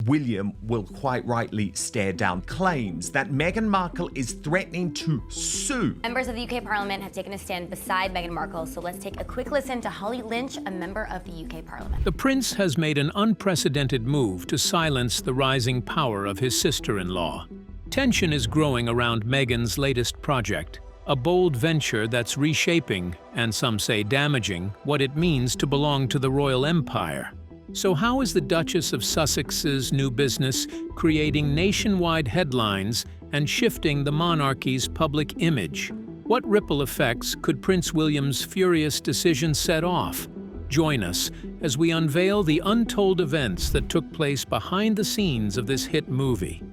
William will quite rightly stare down claims that Meghan Markle is threatening to sue. Members of the UK Parliament have taken a stand beside Meghan Markle, so let's take a quick listen to Holly Lynch, a member of the UK Parliament. The prince has made an unprecedented move to silence the rising power of his sister-in-law. Tension is growing around Meghan's latest project, a bold venture that's reshaping, and some say damaging, what it means to belong to the royal empire. So how is the Duchess of Sussex's new business creating nationwide headlines and shifting the monarchy's public image? What ripple effects could Prince William's furious decision set off? Join us as we unveil the untold events that took place behind the scenes of this hit movie.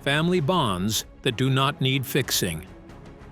Family bonds that do not need fixing.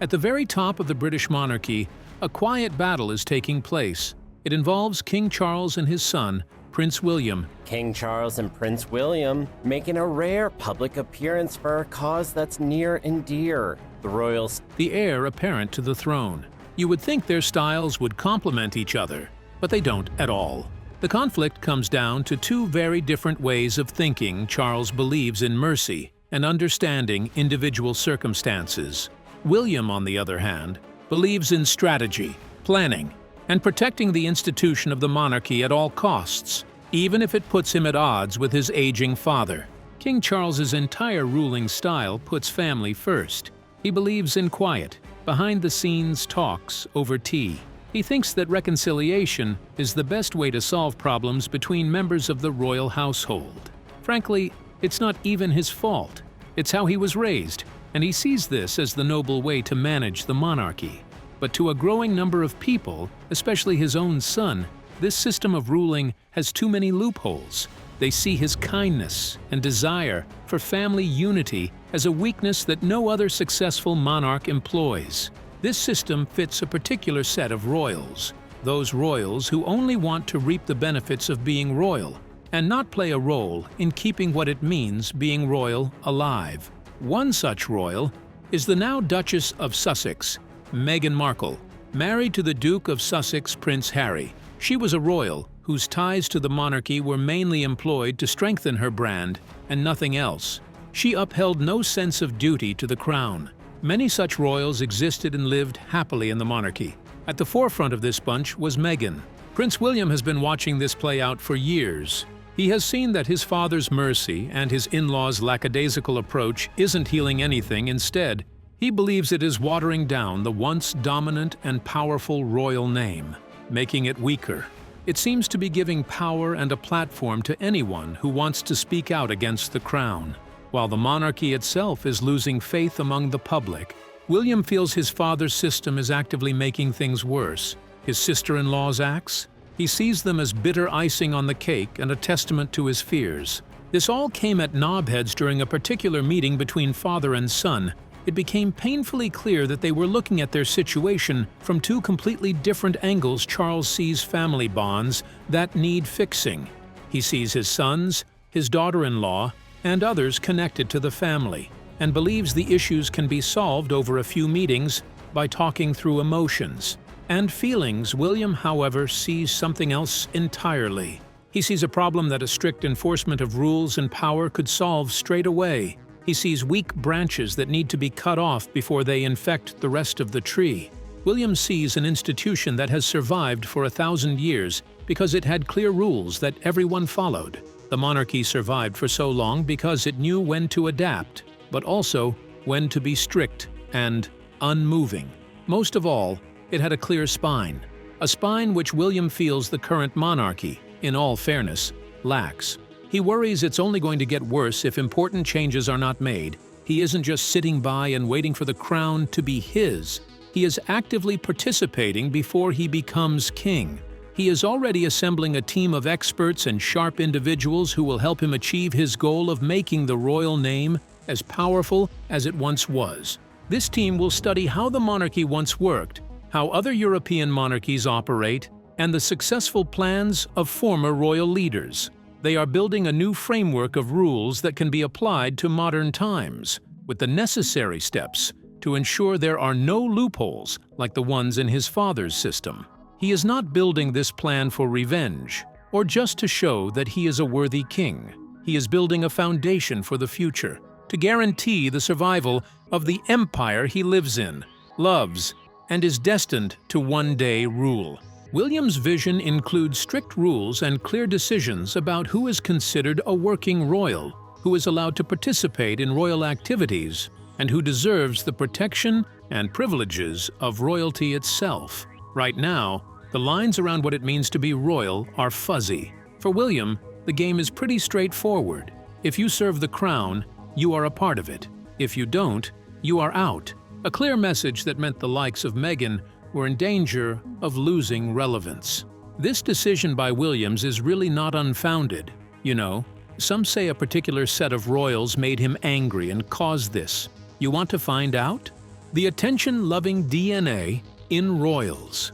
At the very top of the British monarchy, a quiet battle is taking place. It involves King Charles and his son, Prince William. King Charles and Prince William making a rare public appearance for a cause that's near and dear, the royals. The heir apparent to the throne. You would think their styles would complement each other, but they don't at all. The conflict comes down to two very different ways of thinking. Charles believes in mercy and understanding individual circumstances. William, on the other hand, believes in strategy, planning, and protecting the institution of the monarchy at all costs, even if it puts him at odds with his aging father. King Charles's entire ruling style puts family first. He believes in quiet, behind-the-scenes talks over tea. He thinks that reconciliation is the best way to solve problems between members of the royal household. Frankly, it's not even his fault. It's how he was raised, and he sees this as the noble way to manage the monarchy. But to a growing number of people, especially his own son, this system of ruling has too many loopholes. They see his kindness and desire for family unity as a weakness that no other successful monarch employs. This system fits a particular set of royals, those royals who only want to reap the benefits of being royal and not play a role in keeping what it means being royal alive. One such royal is the now Duchess of Sussex, Meghan Markle, married to the Duke of Sussex, Prince Harry. She was a royal whose ties to the monarchy were mainly employed to strengthen her brand and nothing else. She upheld no sense of duty to the crown. Many such royals existed and lived happily in the monarchy. At the forefront of this bunch was Meghan. Prince William has been watching this play out for years. He has seen that his father's mercy and his in-laws' lackadaisical approach isn't healing anything. Instead, he believes it is watering down the once dominant and powerful royal name, making it weaker. It seems to be giving power and a platform to anyone who wants to speak out against the crown. While the monarchy itself is losing faith among the public, William feels his father's system is actively making things worse. His sister-in-law's acts? He sees them as bitter icing on the cake and a testament to his fears. This all came at knobheads during a particular meeting between father and son. It became painfully clear that they were looking at their situation from two completely different angles. Charles sees family bonds that need fixing. He sees his sons, his daughter-in-law, and others connected to the family, and believes the issues can be solved over a few meetings by talking through emotions and feelings. William, however, sees something else entirely. He sees a problem that a strict enforcement of rules and power could solve straight away. He sees weak branches that need to be cut off before they infect the rest of the tree. William sees an institution that has survived for 1,000 years because it had clear rules that everyone followed. The monarchy survived for so long because it knew when to adapt, but also when to be strict and unmoving. Most of all, it had a clear spine, a spine which William feels the current monarchy, in all fairness, lacks. He worries it's only going to get worse if important changes are not made. He isn't just sitting by and waiting for the crown to be his. He is actively participating before he becomes king. He is already assembling a team of experts and sharp individuals who will help him achieve his goal of making the royal name as powerful as it once was. This team will study how the monarchy once worked, how other European monarchies operate, and the successful plans of former royal leaders. They are building a new framework of rules that can be applied to modern times, with the necessary steps to ensure there are no loopholes like the ones in his father's system. He is not building this plan for revenge, or just to show that he is a worthy king. He is building a foundation for the future to guarantee the survival of the empire he lives in, loves, and is destined to one day rule. William's vision includes strict rules and clear decisions about who is considered a working royal, who is allowed to participate in royal activities, and who deserves the protection and privileges of royalty itself. Right now, the lines around what it means to be royal are fuzzy. For William, the game is pretty straightforward. If you serve the crown, you are a part of it. If you don't, you are out. A clear message that meant the likes of Meghan were in danger of losing relevance. This decision by Williams is really not unfounded. You know, some say a particular set of royals made him angry and caused this. You want to find out? The attention-loving DNA in royals.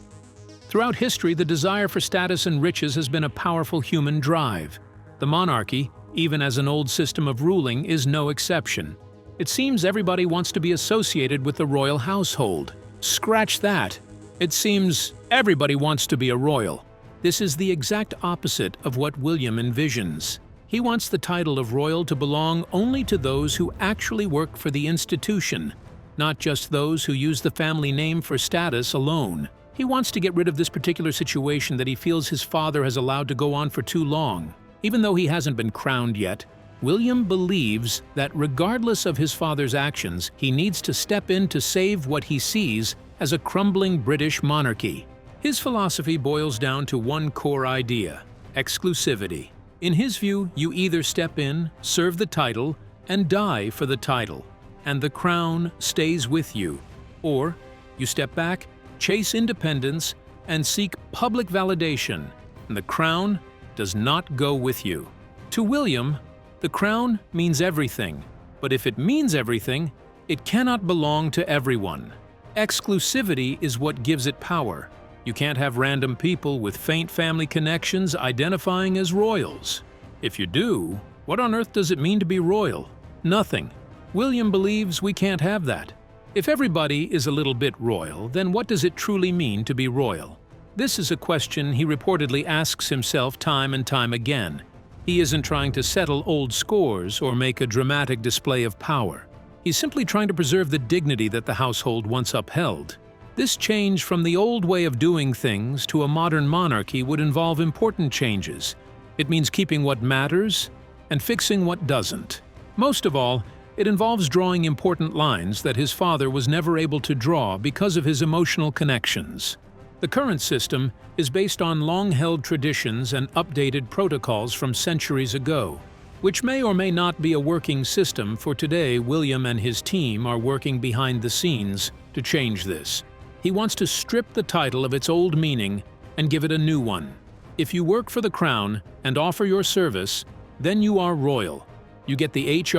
Throughout history, the desire for status and riches has been a powerful human drive. The monarchy, even as an old system of ruling, is no exception. It seems everybody wants to be associated with the royal household. Scratch that. It seems everybody wants to be a royal. This is the exact opposite of what William envisions. He wants the title of royal to belong only to those who actually work for the institution, not just those who use the family name for status alone. He wants to get rid of this particular situation that he feels his father has allowed to go on for too long. Even though he hasn't been crowned yet, William believes that regardless of his father's actions, he needs to step in to save what he sees as a crumbling British monarchy. His philosophy boils down to one core idea: exclusivity. In his view, you either step in, serve the title, and die for the title, and the crown stays with you, or you step back, chase independence, and seek public validation, and the crown does not go with you. To William, the crown means everything, but if it means everything, it cannot belong to everyone. Exclusivity is what gives it power. You can't have random people with faint family connections identifying as royals. If you do, what on earth does it mean to be royal? Nothing. William believes we can't have that. If everybody is a little bit royal, then what does it truly mean to be royal? This is a question he reportedly asks himself time and time again. He isn't trying to settle old scores or make a dramatic display of power. He's simply trying to preserve the dignity that the household once upheld. This change from the old way of doing things to a modern monarchy would involve important changes. It means keeping what matters and fixing what doesn't. Most of all, it involves drawing important lines that his father was never able to draw because of his emotional connections. The current system is based on long-held traditions and updated protocols from centuries ago, which may or may not be a working system for today. William and his team are working behind the scenes to change this. He wants to strip the title of its old meaning and give it a new one. If you work for the crown and offer your service, then you are royal. You get the H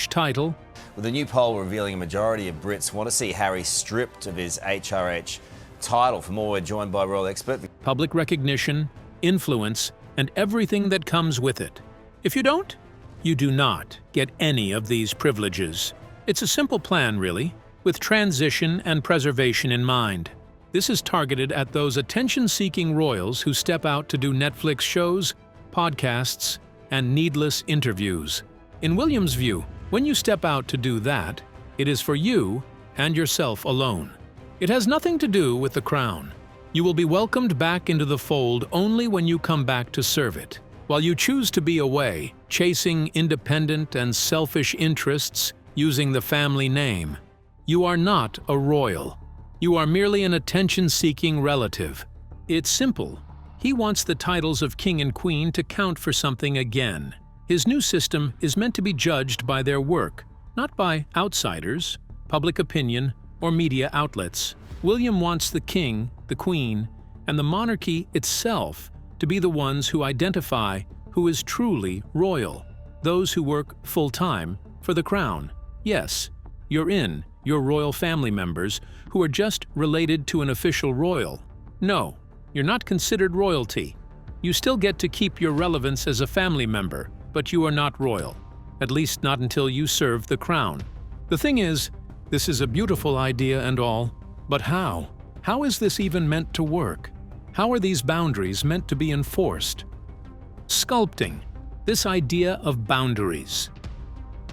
title. With a new poll revealing a majority of Brits want to see Harry stripped of his HRH title. For more, we're joined by royal expert. Public recognition, influence, and everything that comes with it. If you don't, you do not get any of these privileges. It's a simple plan, really, with transition and preservation in mind. This is targeted at those attention-seeking royals who step out to do Netflix shows, podcasts, and needless interviews. In William's view, when you step out to do that, it is for you and yourself alone. It has nothing to do with the crown. You will be welcomed back into the fold only when you come back to serve it. While you choose to be away, chasing independent and selfish interests using the family name, you are not a royal. You are merely an attention-seeking relative. It's simple. He wants the titles of king and queen to count for something again. His new system is meant to be judged by their work, not by outsiders, public opinion, or media outlets. William wants the king, the queen, and the monarchy itself to be the ones who identify who is truly royal, those who work full-time for the crown. Yes, you're in your royal family members who are just related to an official royal. No, you're not considered royalty. You still get to keep your relevance as a family member, but you are not royal, at least not until you serve the crown. The thing is, this is a beautiful idea and all, but how? How is this even meant to work? How are these boundaries meant to be enforced? Sculpting. this idea of boundaries.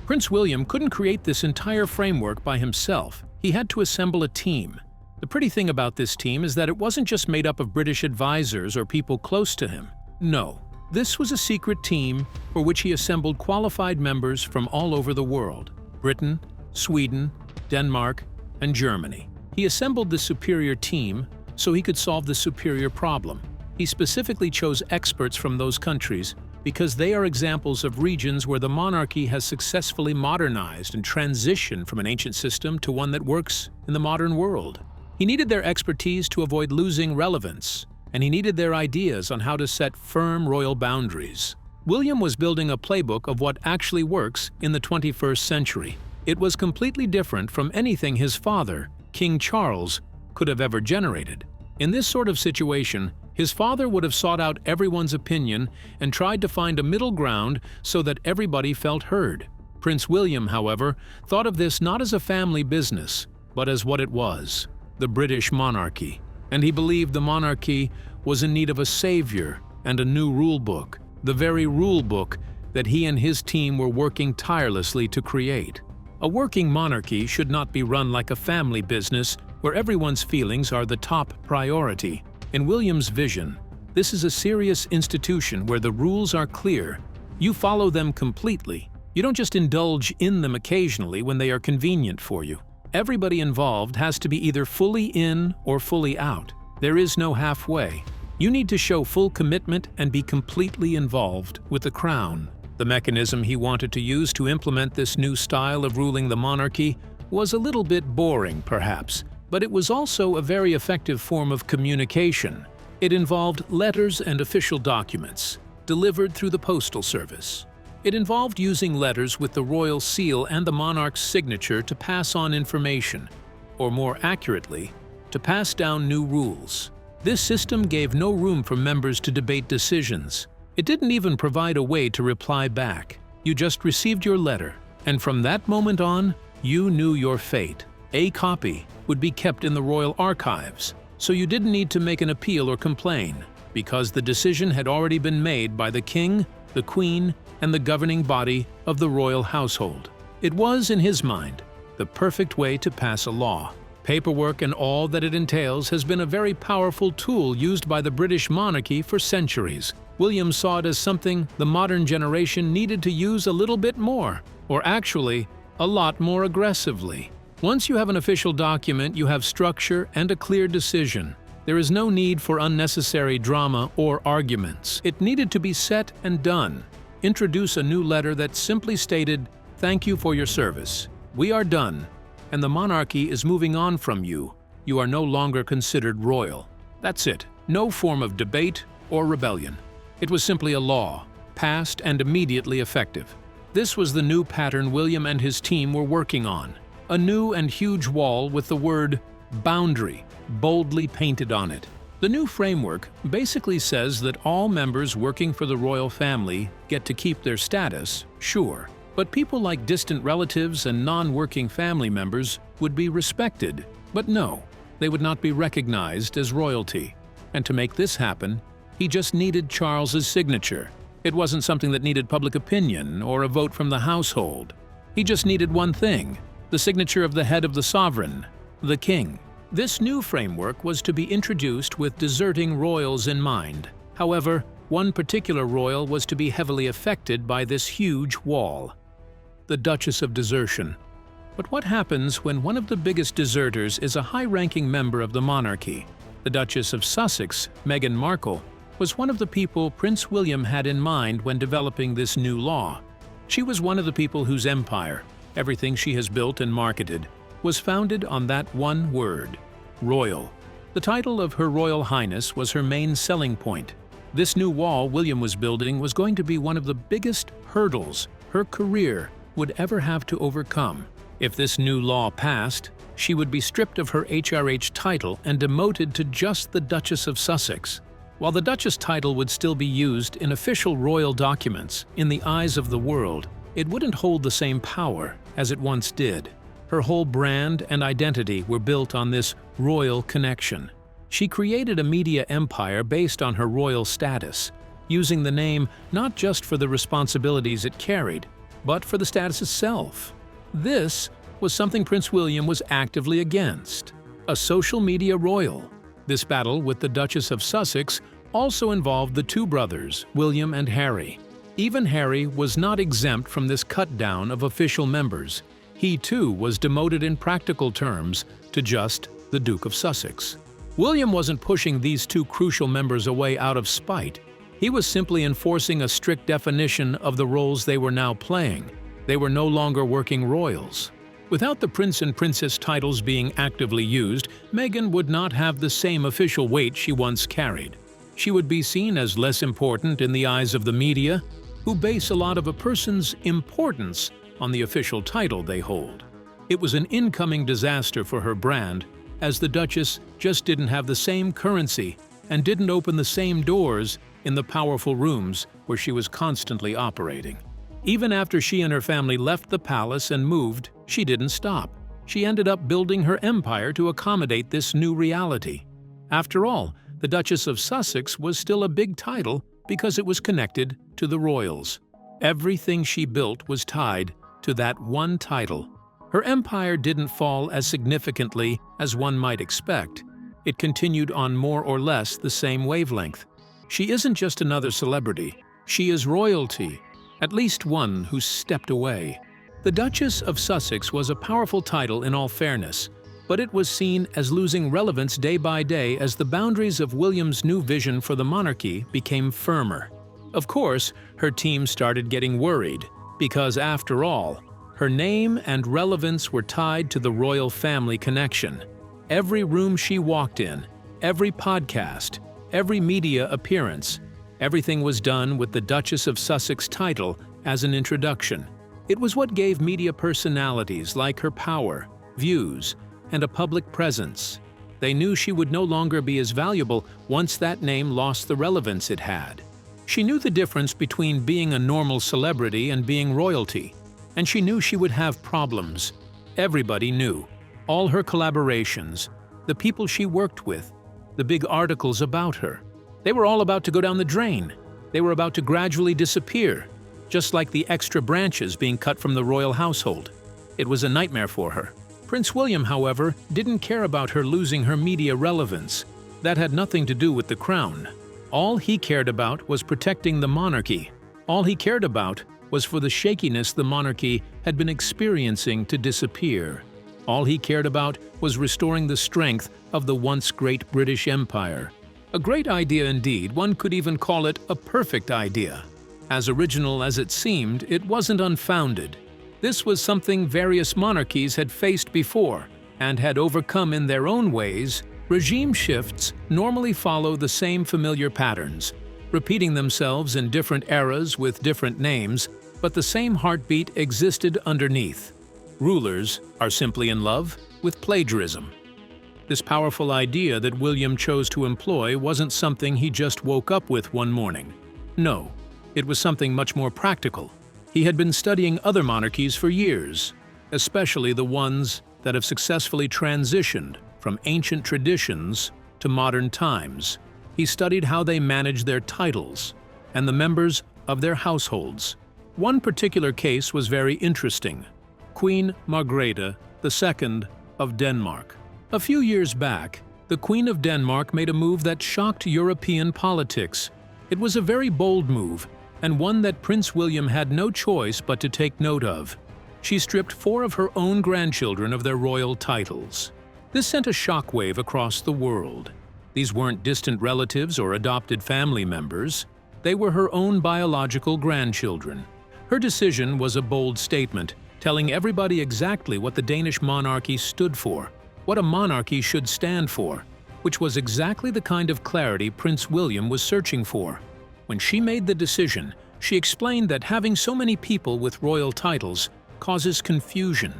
Prince William couldn't create this entire framework by himself. He had to assemble a team. The pretty thing about this team is that it wasn't just made up of British advisors or people close to him. No, this was a secret team for which he assembled qualified members from all over the world: Britain, Sweden, Denmark, and Germany. He assembled this superior team so he could solve the superior problem. He specifically chose experts from those countries because they are examples of regions where the monarchy has successfully modernized and transitioned from an ancient system to one that works in the modern world. He needed their expertise to avoid losing relevance, and he needed their ideas on how to set firm royal boundaries. William was building a playbook of what actually works in the 21st century. It was completely different from anything his father, King Charles, could have ever generated. In this sort of situation, his father would have sought out everyone's opinion and tried to find a middle ground so that everybody felt heard. Prince William, however, thought of this not as a family business, but as what it was: the British monarchy. And he believed the monarchy was in need of a savior and a new rule book, the very rule book that he and his team were working tirelessly to create. A working monarchy should not be run like a family business where everyone's feelings are the top priority. In William's vision, this is a serious institution where the rules are clear. You follow them completely. You don't just indulge in them occasionally when they are convenient for you. Everybody involved has to be either fully in or fully out. There is no halfway. You need to show full commitment and be completely involved with the crown. The mechanism he wanted to use to implement this new style of ruling the monarchy was a little bit boring, perhaps, but it was also a very effective form of communication. It involved letters and official documents, delivered through the postal service. It involved using letters with the royal seal and the monarch's signature to pass on information, or more accurately, to pass down new rules. This system gave no room for members to debate decisions. It didn't even provide a way to reply back. You just received your letter, and from that moment on, you knew your fate. A copy would be kept in the royal archives, so you didn't need to make an appeal or complain, because the decision had already been made by the king, the queen, and the governing body of the royal household. It was, in his mind, the perfect way to pass a law. Paperwork and all that it entails has been a very powerful tool used by the British monarchy for centuries. William saw it as something the modern generation needed to use a little bit more, or actually, a lot more aggressively. Once you have an official document, you have structure and a clear decision. There is no need for unnecessary drama or arguments. It needed to be set and done. Introduce a new letter that simply stated, "Thank you for your service. We are done, and the monarchy is moving on from you. You are no longer considered royal." That's it. No form of debate or rebellion. It was simply a law, passed and immediately effective. This was the new pattern William and his team were working on. A new and huge wall with the word boundary boldly painted on it. The new framework basically says that all members working for the royal family get to keep their status, sure, but people like distant relatives and non-working family members would be respected. But no, they would not be recognized as royalty. And to make this happen, he just needed Charles's signature. It wasn't something that needed public opinion or a vote from the household. He just needed one thing: the signature of the head of the sovereign, the king. This new framework was to be introduced with deserting royals in mind. However, one particular royal was to be heavily affected by this huge wall: the Duchess of Desertion. But what happens when one of the biggest deserters is a high-ranking member of the monarchy? The Duchess of Sussex, Meghan Markle, was one of the people Prince William had in mind when developing this new law. She was one of the people whose empire, everything she has built and marketed, was founded on that one word: royal. The title of Her Royal Highness was her main selling point. This new wall William was building was going to be one of the biggest hurdles her career would ever have to overcome. If this new law passed, she would be stripped of her HRH title and demoted to just the Duchess of Sussex. While the Duchess title would still be used in official royal documents in the eyes of the world, it wouldn't hold the same power as it once did. Her whole brand and identity were built on this royal connection. She created a media empire based on her royal status. using the name not just for the responsibilities it carried, but for the status itself. This was something Prince William was actively against: a social media royal. This battle with the Duchess of Sussex also involved the two brothers, William and Harry. Even Harry was not exempt from this cut-down of official members. He too was demoted in practical terms to just the Duke of Sussex. William wasn't pushing these two crucial members away out of spite. He was simply enforcing a strict definition of the roles they were now playing. They were no longer working royals. Without the prince and princess titles being actively used, Meghan would not have the same official weight she once carried. She would be seen as less important in the eyes of the media, who base a lot of a person's importance on the official title they hold. It was an incoming disaster for her brand, as the Duchess just didn't have the same currency and didn't open the same doors in the powerful rooms where she was constantly operating. Even after she and her family left the palace and moved, she didn't stop. She ended up building her empire to accommodate this new reality. After all, the Duchess of Sussex was still a big title because it was connected to the royals. Everything she built was tied to that one title. Her empire didn't fall as significantly as one might expect. It continued on more or less the same wavelength. She isn't just another celebrity. She is royalty, at least one who stepped away. The Duchess of Sussex was a powerful title in all fairness, but it was seen as losing relevance day by day as the boundaries of William's new vision for the monarchy became firmer. Of course, her team started getting worried, because after all, her name and relevance were tied to the royal family connection. Every room she walked in, every podcast, every media appearance, everything was done with the Duchess of Sussex title as an introduction. It was what gave media personalities like her power, views, and a public presence. They knew she would no longer be as valuable once that name lost the relevance it had. She knew the difference between being a normal celebrity and being royalty, and she knew she would have problems. Everybody knew. All her collaborations, the people she worked with, the big articles about her. They were all about to go down the drain. They were about to gradually disappear, just like the extra branches being cut from the royal household. It was a nightmare for her. Prince William, however, didn't care about her losing her media relevance. That had nothing to do with the crown. All he cared about was protecting the monarchy. All he cared about was for the shakiness the monarchy had been experiencing to disappear. All he cared about was restoring the strength of the once great British Empire. A great idea indeed, one could even call it a perfect idea. As original as it seemed, it wasn't unfounded. This was something various monarchies had faced before and had overcome in their own ways. Regime shifts normally follow the same familiar patterns, repeating themselves in different eras with different names, but the same heartbeat existed underneath. Rulers are simply in love with plagiarism. This powerful idea that William chose to employ wasn't something he just woke up with one morning. No, it was something much more practical. He had been studying other monarchies for years, especially the ones that have successfully transitioned from ancient traditions to modern times. He studied how they managed their titles and the members of their households. One particular case was very interesting: Queen Margrethe II of Denmark. A few years back, the Queen of Denmark made a move that shocked European politics. It was a very bold move, and one that Prince William had no choice but to take note of. She stripped 4 of her own grandchildren of their royal titles. This sent a shockwave across the world. These weren't distant relatives or adopted family members. They were her own biological grandchildren. Her decision was a bold statement, telling everybody exactly what the Danish monarchy stood for, what a monarchy should stand for, which was exactly the kind of clarity Prince William was searching for. When she made the decision, she explained that having so many people with royal titles causes confusion.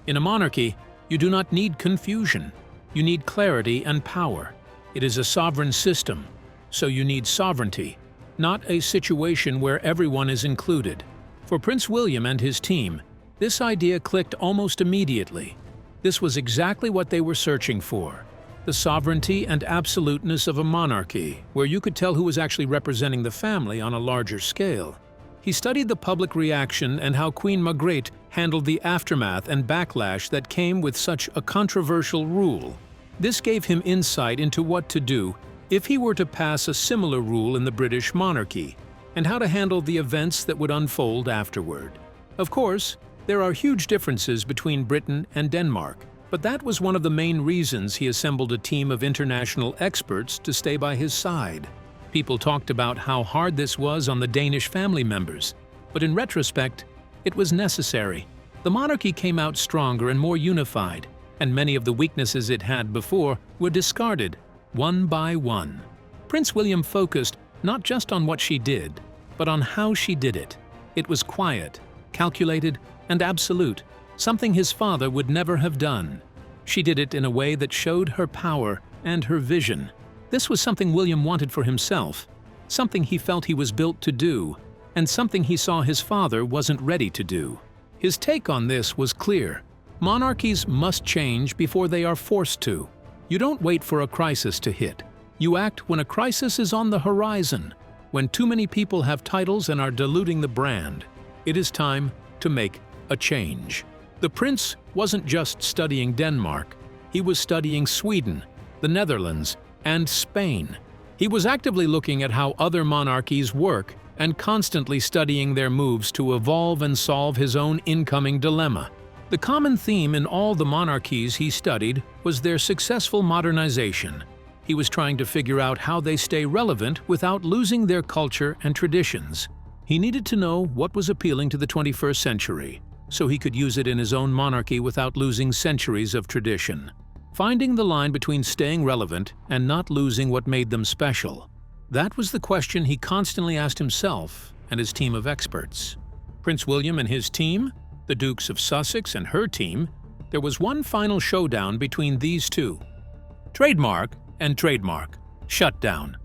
In a monarchy, you do not need confusion. You need clarity and power. It is a sovereign system, so you need sovereignty, not a situation where everyone is included. For Prince William and his team, this idea clicked almost immediately. This was exactly what they were searching for. the sovereignty and absoluteness of a monarchy, where you could tell who was actually representing the family on a larger scale. He studied the public reaction and how Queen Margrethe handled the aftermath and backlash that came with such a controversial rule. This gave him insight into what to do if he were to pass a similar rule in the British monarchy, and how to handle the events that would unfold afterward. Of course, there are huge differences between Britain and Denmark, but that was one of the main reasons he assembled a team of international experts to stay by his side. People talked about how hard this was on the Danish family members, but in retrospect, it was necessary. The monarchy came out stronger and more unified, and many of the weaknesses it had before were discarded, one by one. Prince William focused not just on what she did, but on how she did it. It was quiet, calculated, and absolute, something his father would never have done. She did it in a way that showed her power and her vision. This was something William wanted for himself, something he felt he was built to do, and something he saw his father wasn't ready to do. His take on this was clear. Monarchies must change before they are forced to. You don't wait for a crisis to hit. You act when a crisis is on the horizon, when too many people have titles and are diluting the brand. It is time to make a change. The prince wasn't just studying Denmark. He was studying Sweden, the Netherlands, and Spain. He was actively looking at how other monarchies work and constantly studying their moves to evolve and solve his own incoming dilemma. The common theme in all the monarchies he studied was their successful modernization. He was trying to figure out how they stay relevant without losing their culture and traditions. He needed to know what was appealing to the 21st century, so he could use it in his own monarchy without losing centuries of tradition. Finding the line between staying relevant and not losing what made them special. That was the question he constantly asked himself and his team of experts. Prince William and his team, the Dukes of Sussex and her team, there was one final showdown between these two. Trademark and trademark. Shutdown.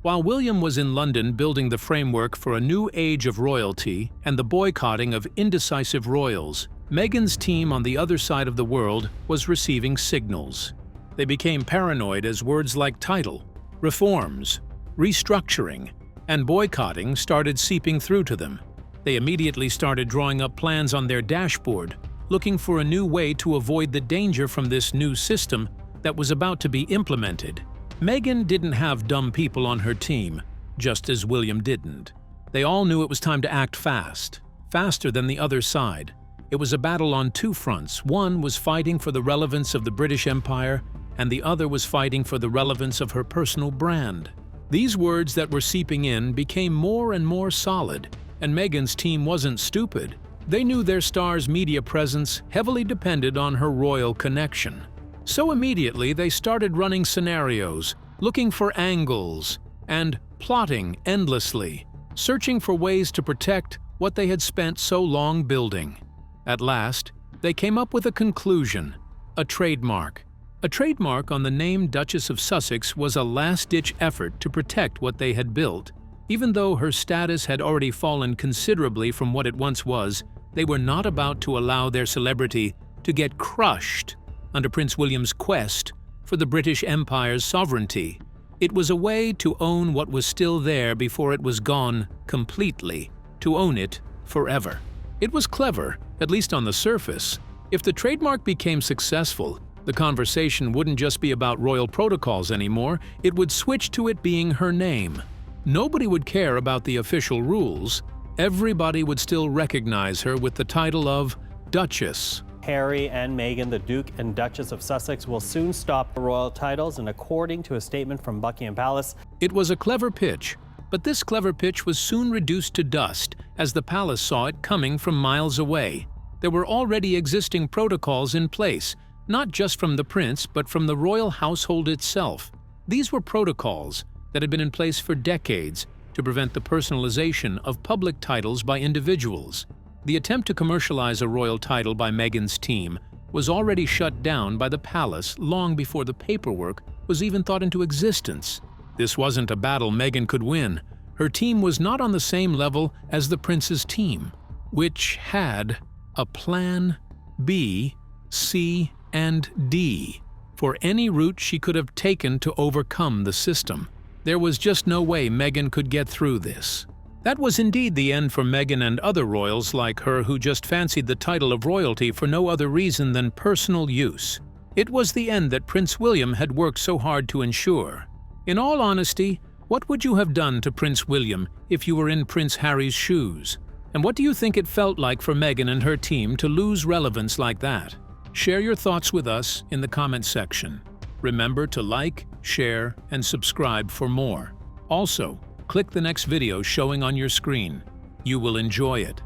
While William was in London building the framework for a new age of royalty and the boycotting of indecisive royals, Meghan's team on the other side of the world was receiving signals. They became paranoid as words like title, reforms, restructuring, and boycotting started seeping through to them. They immediately started drawing up plans on their dashboard, looking for a new way to avoid the danger from this new system that was about to be implemented. Meghan didn't have dumb people on her team, just as William didn't. They all knew it was time to act fast, faster than the other side. It was a battle on two fronts. One was fighting for the relevance of the British Empire, and the other was fighting for the relevance of her personal brand. These words that were seeping in became more and more solid, and Meghan's team wasn't stupid. They knew their star's media presence heavily depended on her royal connection. So immediately they started running scenarios, looking for angles, and plotting endlessly, searching for ways to protect what they had spent so long building. At last, they came up with a conclusion: a trademark. A trademark on the name Duchess of Sussex was a last-ditch effort to protect what they had built. Even though her status had already fallen considerably from what it once was, they were not about to allow their celebrity to get crushed under Prince William's quest for the British Empire's sovereignty. It was a way to own what was still there before it was gone completely, to own it forever. It was clever, at least on the surface. If the trademark became successful, the conversation wouldn't just be about royal protocols anymore, it would switch to it being her name. Nobody would care about the official rules. Everybody would still recognize her with the title of Duchess. Harry and Meghan, the Duke and Duchess of Sussex, will soon stop the royal titles, and according to a statement from Buckingham Palace, it was a clever pitch, but this clever pitch was soon reduced to dust as the palace saw it coming from miles away. There were already existing protocols in place, not just from the prince, but from the royal household itself. These were protocols that had been in place for decades to prevent the personalization of public titles by individuals. The attempt to commercialize a royal title by Meghan's team was already shut down by the palace long before the paperwork was even thought into existence. This wasn't a battle Meghan could win. Her team was not on the same level as the prince's team, which had a plan B, C, and D for any route she could have taken to overcome the system. There was just no way Meghan could get through this. That was indeed the end for Meghan and other royals like her who just fancied the title of royalty for no other reason than personal use. It was the end that Prince William had worked so hard to ensure. In all honesty, what would you have done to Prince William if you were in Prince Harry's shoes? And what do you think it felt like for Meghan and her team to lose relevance like that? Share your thoughts with us in the comments section. Remember to like, share, and subscribe for more. Also, click the next video showing on your screen. You will enjoy it.